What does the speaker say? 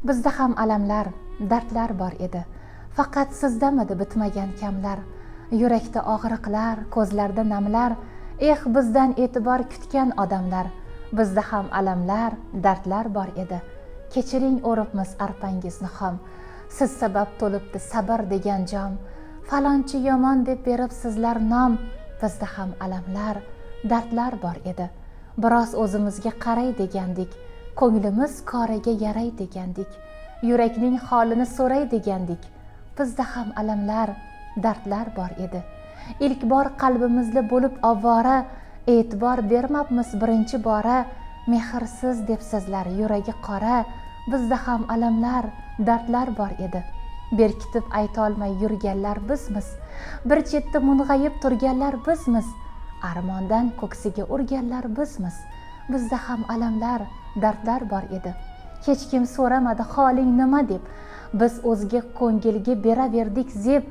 Bizda ham alamlar, dardlar bor edi. Faqat sizdamidi bitmagan kamlar. Yurakda og'riqlar, ko'zlarda namlar. Bizdan e'tibor kutgan odamlar. Bizda ham alamlar, dardlar bor edi. Kechiring o'ribmiz arpangizni ham. Siz sabab to'libdi sabr degan jom. Falonchi yomon deb berib sizlar nom. Bizda ham alamlar, dardlar bor edi. Biroz o'zimizga qaray degandik. Ko'nglimiz koriga yaray degandik. Yurakning holini so'ray degandik. Bizda ham alamlar, dardlar bor edi. Ilk bor qalbimizda bo'lib ovora, e'tibor bermabmiz birinchi bora. Mehrsiz deb sizlar yuragi qora. Bizda ham alamlar, dardlar bor edi. Berkitib aytolmay yurganlar bizmiz. Bir chetda mung'ayib turganlar bizmiz. Armondan ko'ksiga urganlar bizmiz. Bizda ham alamlar, dardlar bor edi. Hech kim so'ramadi holing nima deb. Biz o'zga ko'ngilga beraverdik zeb.